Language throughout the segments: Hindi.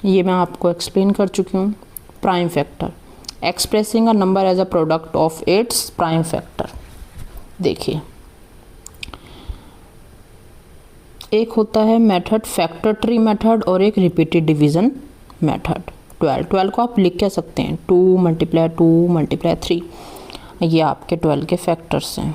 ये मैं आपको एक्सप्लेन कर चुकी हूँ। Prime factor, expressing a number as a product of its prime factor. देखिए, एक होता है मेथड फैक्टर ट्री मेथड और एक रिपीटेड डिवीजन मेथड। 12 को आप लिख क्या सकते हैं, 2 × 3। ये आपके 12 के फैक्टर्स हैं।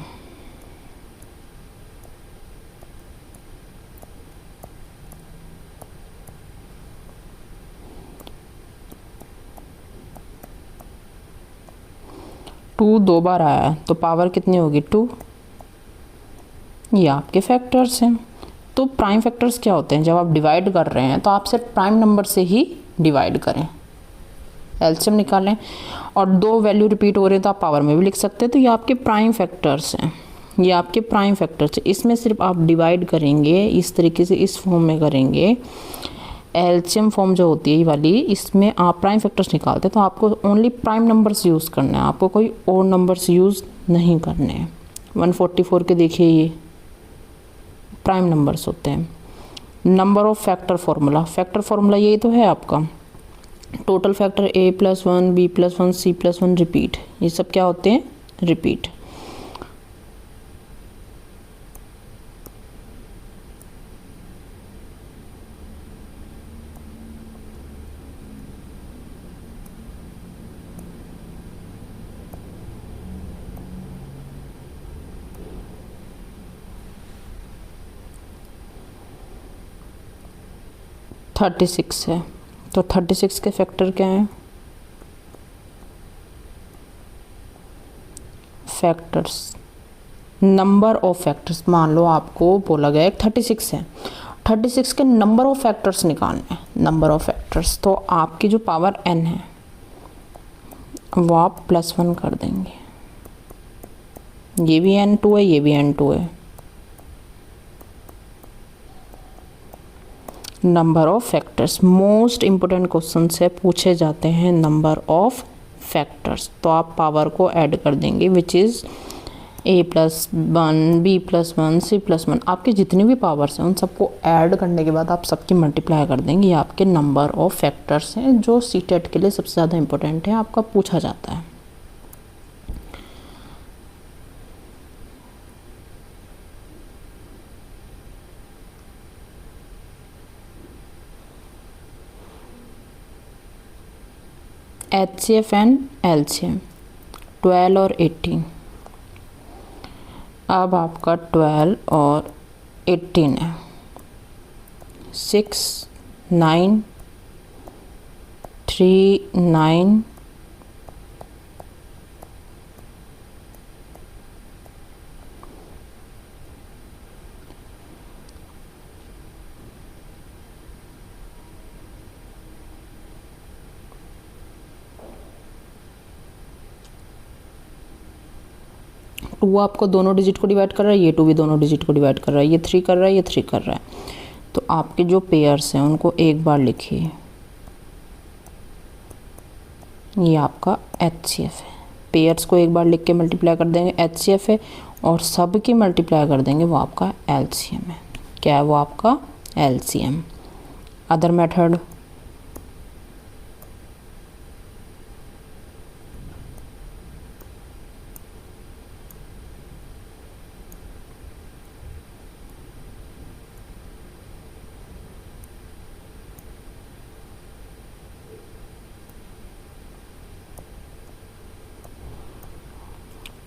टू 2 बार आया है तो पावर कितनी होगी, 2। ये आपके फैक्टर्स हैं। तो प्राइम फैक्टर्स क्या होते हैं, जब आप डिवाइड कर रहे हैं तो आप सिर्फ प्राइम नंबर से ही डिवाइड करें, एलसीएम निकालें, और 2 वैल्यू रिपीट हो रहे हैं तो आप पावर में भी लिख सकते हैं। तो ये आपके प्राइम फैक्टर्स हैं, ये आपके प्राइम फैक्टर्स हैं। इसमें सिर्फ आप डिवाइड करेंगे इस तरीके से, इस फॉर्म में करेंगे। एलसीएम फॉर्म जो होती है ये वाली, इसमें आप प्राइम फैक्टर्स निकालते हैं तो आपको ओनली प्राइम नंबर्स यूज़ करना है, आपको कोई और नंबर्स यूज़ नहीं करने हैं। 144 के देखिए, ये प्राइम नंबर्स होते हैं। Number of factor formula, factor formula यही तो है आपका, total factor a+1 b+1 c+1 repeat, ये सब क्या होते हैं, रिपीट। थर्टी 36 है, तो 36 के फैक्टर क्या हैं, फैक्टर्स, नंबर ऑफ फैक्टर्स। मान लो आपको बोला गया है 36 है, 36 के नंबर ऑफ फैक्टर्स निकालने हैं, नंबर ऑफ फैक्टर्स। तो आपकी जो पावर n है वो आप +1 कर देंगे, ये भी n2 है, ये भी n2 है। Number of factors, most important question से पूछे जाते हैं नंबर ऑफ फैक्टर्स। तो आप पावर को ऐड कर देंगे, which is a+1 b+1 c+1, आपके जितनी भी पावर्स हैं उन सबको ऐड करने के बाद आप सबकी मल्टीप्लाई कर देंगे। ये आपके नंबर ऑफ फैक्टर्स हैं जो सीटेट के लिए सबसे ज़्यादा इंपॉर्टेंट है, आपका पूछा जाता है। HCF एंड LCM, 12 और 18। अब आपका 12 और 18 है, 6 9 3 9 2 आपको दोनों डिजिट को डिवाइड कर रहा है, ये 2 भी दोनों डिजिट को डिवाइड कर रहा है, ये 3 कर रहा है, ये 3 कर रहा है। तो आपके जो पेयर्स हैं उनको एक बार लिखिए, ये आपका HCF है। पेयर्स को एक बार लिख के मल्टीप्लाई कर देंगे, HCF है, और सब की मल्टीप्लाई कर देंगे, वो आपका LCM है। क्या है वो आपका LCM। अदर मेथड,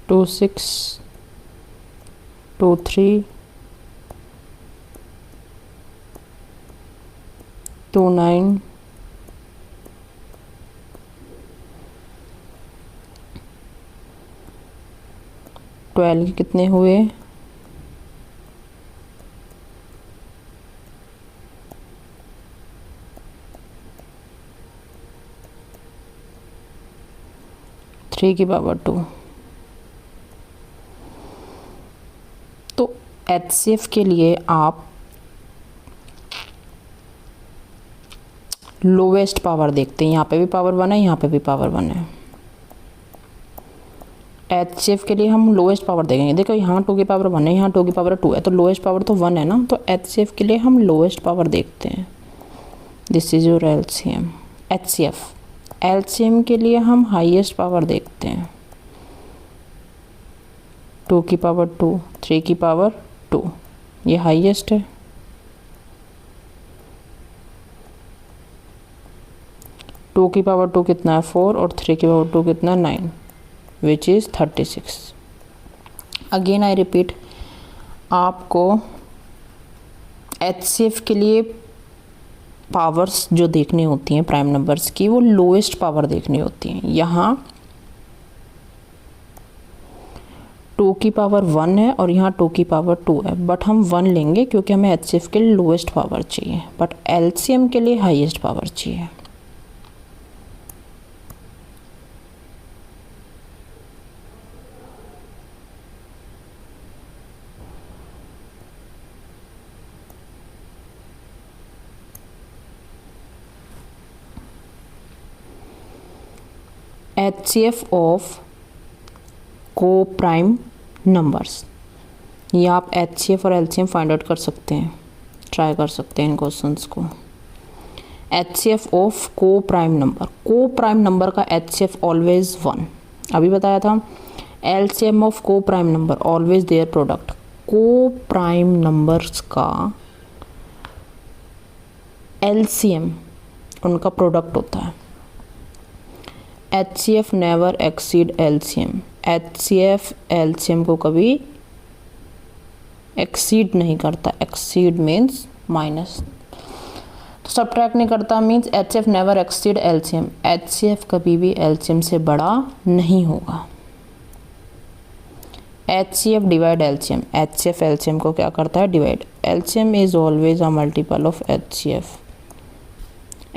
टू 6 2 3 2 9 12 कितने हुए, 3 की पावर 2। तो HCF के लिए आप लोवेस्ट पावर देखते हैं, यहाँ पे भी पावर 1 है, यहाँ पे भी पावर 1 है। HCF के लिए हम लोवेस्ट पावर देखेंगे। देखो यहाँ 2 की पावर 1 है, यहाँ 2 की पावर 2 है, तो लोवेस्ट पावर तो 1 है ना, तो HCF के लिए हम लोवेस्ट पावर देखते हैं। This is your LCM. HCF, LCM के लिए हम हाईएस्ट पावर देखते हैं, 2 की पावर 2, 3 की पावर 2, ये हाईएस्ट है। 2 की पावर 2 कितना है 4 और 3 की पावर 2 कितना 9, which is 36। Again I repeat, आपको एचसीएफ के लिए पावर्स जो देखनी होती हैं प्राइम नंबर्स की, वो लोएस्ट पावर देखनी होती हैं। यहाँ 2 की पावर 1 है और यहाँ 2 की पावर 2 है, बट हम 1 लेंगे क्योंकि हमें एचसीएफ के लिए लोएस्ट पावर चाहिए, बट एलसीएम के लिए हाईएस्ट पावर चाहिए। HCF ऑफ को प्राइम नंबर्स, ये आप HCF और LCM फाइंड आउट कर सकते हैं, ट्राई कर सकते हैं इन क्वेश्चंस को। HCF ऑफ को प्राइम नंबर, को प्राइम नंबर का HCF ऑलवेज 1, अभी बताया था। LCM ऑफ को prime number always their product, को प्राइम नंबर्स का LCM उनका प्रोडक्ट होता है। HCF never exceed LCM, HCF LCM को कभी एक्सीड नहीं करता। एक्सीड मीन्स माइनस, तो सब्ट्रैक्ट नहीं करता, means HCF never exceed LCM, HCF कभी भी LCM से बड़ा नहीं होगा। HCF divide LCM, HCF LCM को क्या करता है divide. LCM is always a multiple of HCF,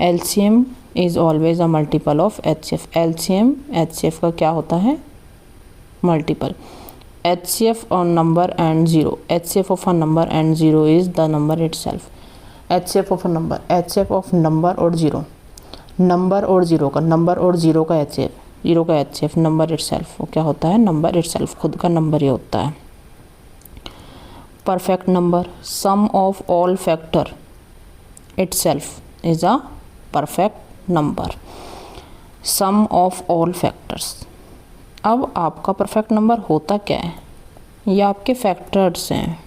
LCM is always a multiple of HCF, LCM HCF का क्या होता है multiple. HCF on number and zero, HCF of a number and zero is the number itself. HCF of a number, HCF of number और जीरो, नंबर और जीरो का, नंबर और जीरो का HCF, जीरो का HCF नंबर इटसेल्फ, वो क्या होता है नंबर इटसेल्फ, खुद का नंबर ही होता है। Perfect number, sum of all factor itself is a perfect number, sum of all factors. अब आपका परफेक्ट नंबर होता क्या है, ये आपके फैक्टर्स हैं,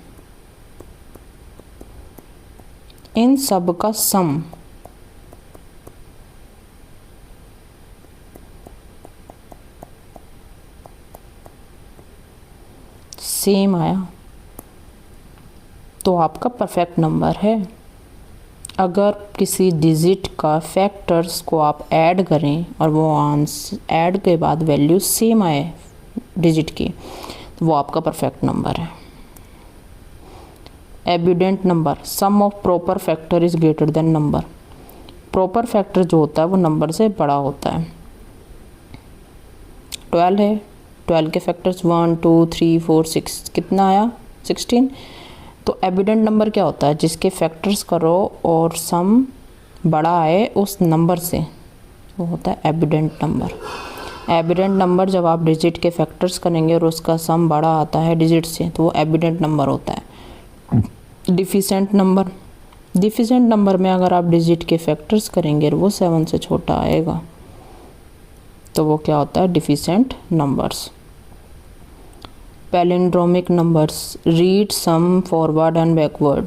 इन सब का सम सेम आया तो आपका परफेक्ट नंबर है। अगर किसी डिजिट का फैक्टर्स को आप ऐड करें और वो आंसर ऐड के बाद वैल्यू सेम आए डिजिट की, तो वो आपका परफेक्ट नंबर है। Evident number, sum of proper factor is greater than number, proper factor जो होता है वो नंबर से बड़ा होता है। 12 है, 12 के फैक्टर्स 1 2 3 4 6, कितना आया 16। तो एविडेंट नंबर क्या होता है, जिसके फैक्टर्स करो और सम बड़ा आए उस नंबर से, वो होता है एविडेंट नंबर। एविडेंट नंबर जब आप डिजिट के फैक्टर्स करेंगे और उसका सम बड़ा आता है डिजिट से, तो वो एविडेंट नंबर होता है। डिफिशेंट नंबर, डिफिशेंट नंबर में अगर आप डिजिट के फैक्टर्स करेंगे और वो 7 से छोटा आएगा, तो वो क्या होता है deficient numbers. Palindromic numbers, read same forward and backward,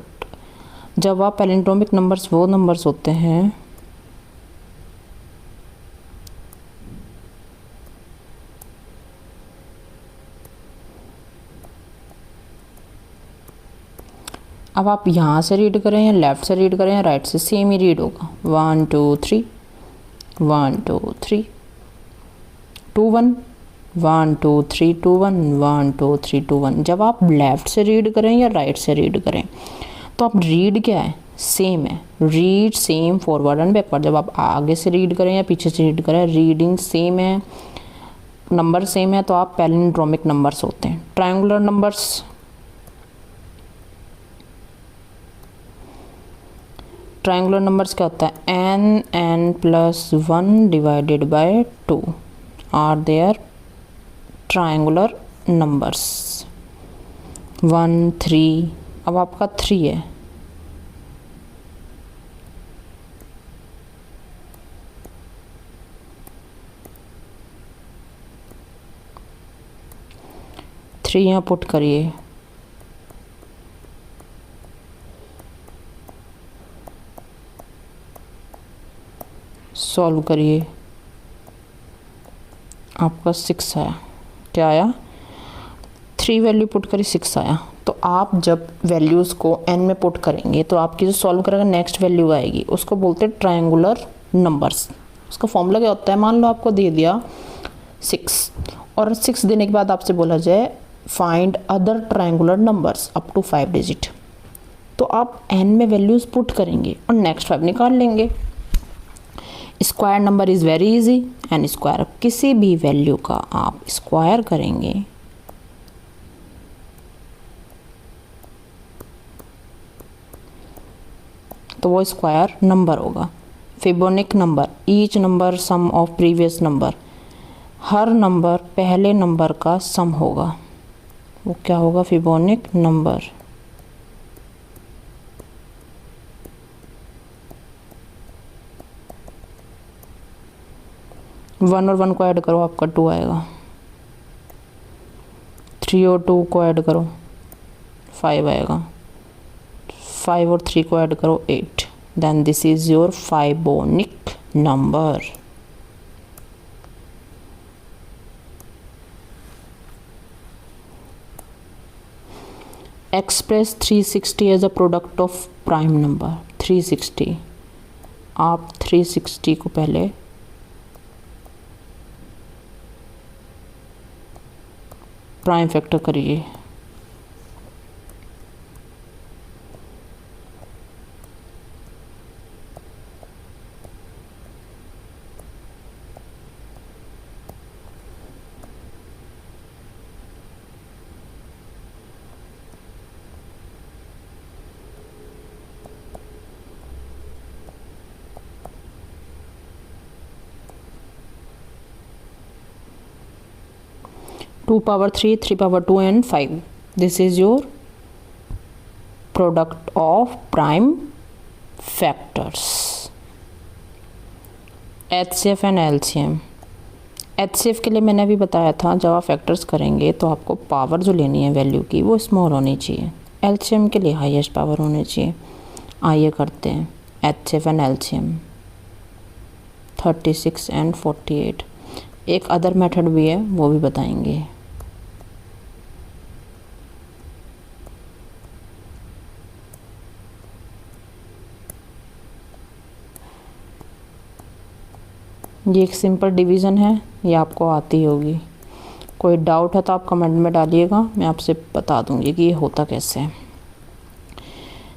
जब आप पैलिंड्रोमिक नंबर्स वो नंबर्स होते हैं अब आप यहाँ से रीड करें या लेफ़्ट से रीड करें या राइट से, सेम ही रीड होगा। 1 2 3 1 2 3 2 1 1 2 3 2 1 1 2 3 2 1। जब आप लेफ़्ट से रीड करें या राइट से रीड करें, तो आप रीड क्या है सेम है, read same forward and backward. जब आप आगे से रीड करें या पीछे से रीड करें, रीडिंग सेम है, नंबर सेम है, तो आप पैलिंड्रोमिक नंबर्स होते हैं। ट्रायंगुलर नंबर्स, ट्रायंगुलर नंबर्स क्या होता है n plus 1 divided by 2 are there triangular numbers. 1 3, अब आपका 3 है, 3 यहाँ पुट करिए, सॉल्व करिए, आपका 6 आया। क्या आया? 3 वैल्यू पुट करी 6 आया। तो आप जब वैल्यूज़ को n में पुट करेंगे तो आपकी जो सॉल्व करेगा नेक्स्ट वैल्यू आएगी, उसको बोलते हैं ट्रायंगुलर नंबर्स। उसका फॉर्मूला क्या होता है? मान लो आपको दे दिया 6 और 6 देने के बाद आपसे बोला जाए find other triangular numbers up to 5 digit, तो आप n में वैल्यूज़ पुट करेंगे और नेक्स्ट 5 निकाल लेंगे। Square number is very easy, n square, किसी भी वैल्यू का आप स्क्वायर करेंगे तो वो स्क्वायर नंबर होगा। Fibonacci number, each number sum of previous number, हर नंबर पहले नंबर का सम होगा, वो क्या होगा? Fibonacci number. वन और 1 को ऐड करो, आपका 2 आएगा। 3 और 2 को ऐड करो, 5 आएगा। 5 और 3 को ऐड करो, 8। Then this is your Fibonacci number. Express 360 as a product of prime number. 360, आप 360 को पहले प्राइम फैक्टर करिए। Two power 3, 3 power 2 and 5, this is your product of prime factors. HCF and LCM। HCF के लिए मैंने अभी बताया था जब आप फैक्टर्स करेंगे तो आपको पावर जो लेनी है वैल्यू की वो स्मॉल होनी चाहिए। LCM के लिए हाईएस्ट पावर होनी चाहिए। आइए करते हैं HCF एंड LCM। 36 एंड 48। एक अदर मेथड भी है, वो भी बताएंगे। ये एक सिंपल डिवीज़न है, ये आपको आती होगी। कोई डाउट है तो आप कमेंट में डालिएगा, मैं आपसे बता दूंगी कि ये होता कैसे है।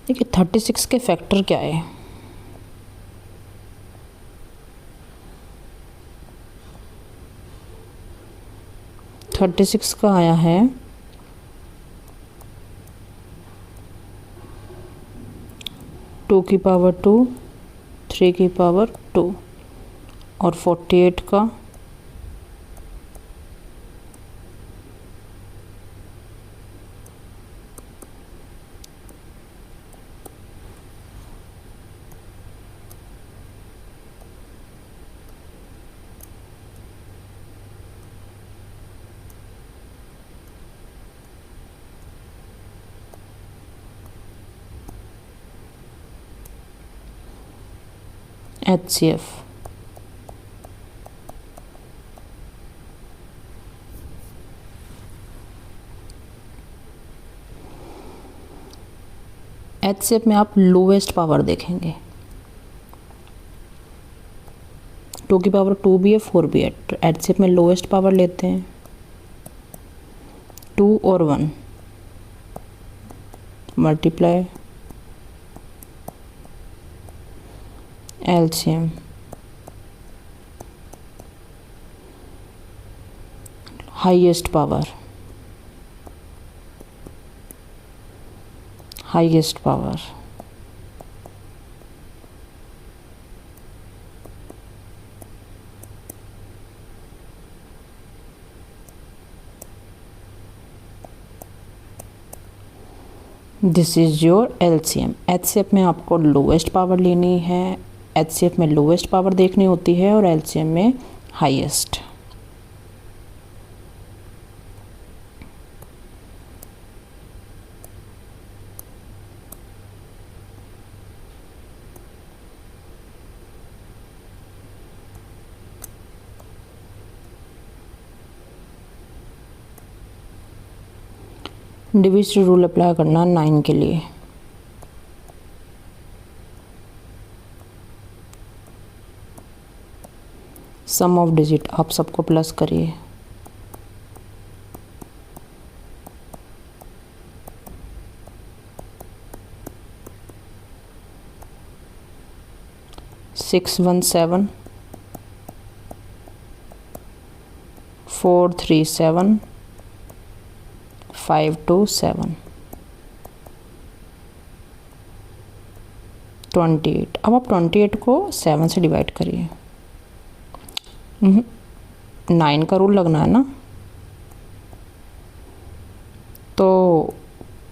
देखिए 36 के फैक्टर क्या है? थर्टी सिक्स का आया है 2 की पावर 2, 3 की पावर 2 और 48 का HCF। HCF में आप लोवेस्ट पावर देखेंगे। 2 की पावर 2 भी है, 4 भी है। तो HCF में लोवेस्ट पावर लेते हैं 2 और 1 multiply LCM। Highest power, highest power. This is your LCM। HCF में आपको लोवेस्ट पावर लेनी है, HCF में लोवेस्ट पावर देखनी होती है और LCM में हाईएस्ट। डिविजन रूल अप्लाई करना 9 के लिए। सम ऑफ डिजिट आप सबको प्लस करिए। सिक्स 1 7 4 3 7 5 2 7 28। अब आप 28 को 7 से डिवाइड करिए। 9 का रूल लगना है ना, तो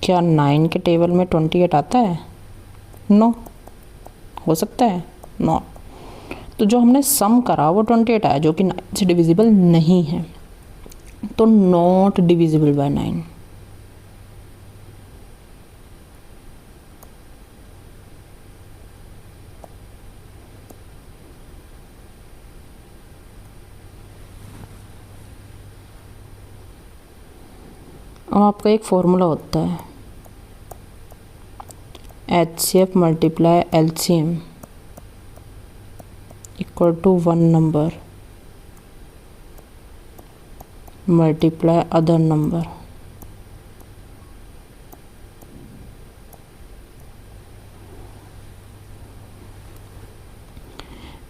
क्या 9 के टेबल में 28 आता है? नो, हो सकता है नॉट। तो जो हमने सम करा वो 28 आया, जो कि 9 से डिविजिबल नहीं है, तो नॉट डिविजिबल बाय 9। और आपका एक फॉर्मूला होता है HCF multiply LCM equal to 1 number multiply other number.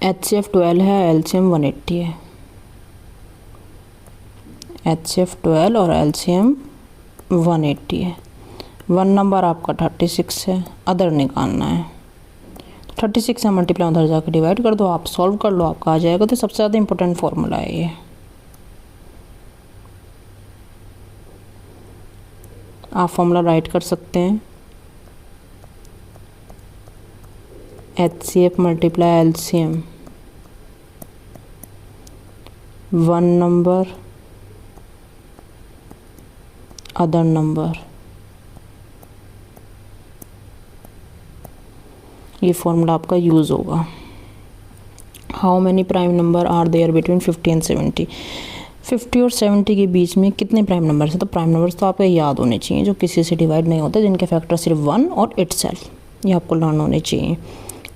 HCF 12 है, LCM 180 है। HCF 12 और LCM 180 है। 1 नंबर आपका 36 है, अदर निकालना है। 36 से मल्टीप्लाई उधर जाकर डिवाइड कर दो, आप सॉल्व कर लो, आपका आ जाएगा। तो सबसे ज़्यादा इंपॉर्टेंट फॉर्मूला है ये। आप फॉर्मूला राइट कर सकते हैं HCF multiply LCM 1 number other number. ये फॉर्मूला आपका यूज़ होगा। How many prime number are there between 50 and 70? 50 और 70 के बीच में कितने प्राइम नंबर्स हैं? तो प्राइम नंबर्स तो आपको याद होने चाहिए, जो किसी से डिवाइड नहीं होते, जिनके फैक्टर सिर्फ 1 और इटसेल्फ, ये आपको लर्न होने चाहिए।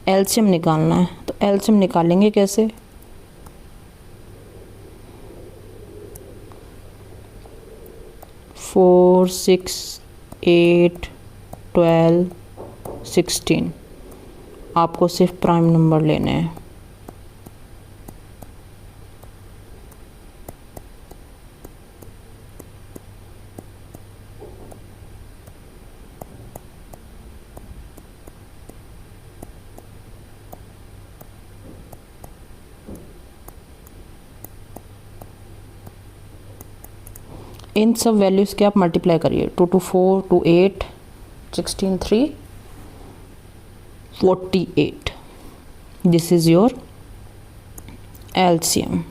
एलसीएम निकालना है, तो एलसीएम निकालेंगे कैसे? फोर 6 8 12 16 आपको सिर्फ प्राइम नंबर लेने हैं। इन सब वैल्यूज़ के आप मल्टीप्लाई करिए। 2 2 4 2 8 16 3 48। This is your LCM।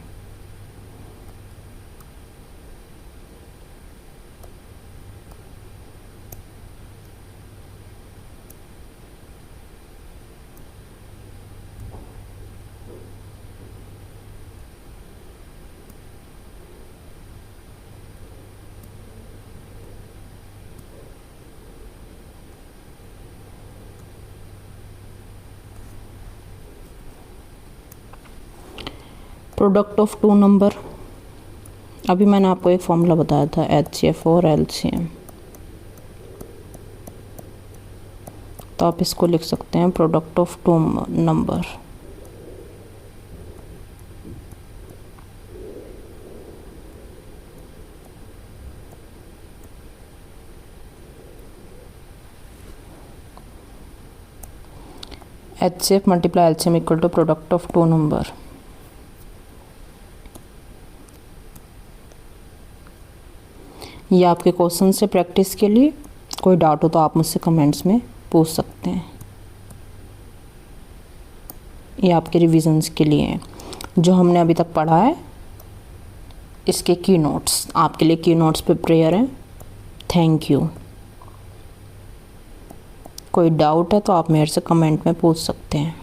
Product of two number, अभी मैंने आपको एक फॉर्मूला बताया था HCF और LCM, तो आप इसको लिख सकते हैं product of two number. HCF multiply LCM equal to product of two number. ये आपके क्वेश्चन से प्रैक्टिस के लिए, कोई डाउट हो तो आप मुझसे कमेंट्स में पूछ सकते हैं। ये आपके रिविजन्स के लिए हैं। जो हमने अभी तक पढ़ा है इसके की नोट्स आपके लिए की नोट्स पे प्रेयर हैं। Thank you. कोई डाउट है तो आप मेरे से कमेंट में पूछ सकते हैं।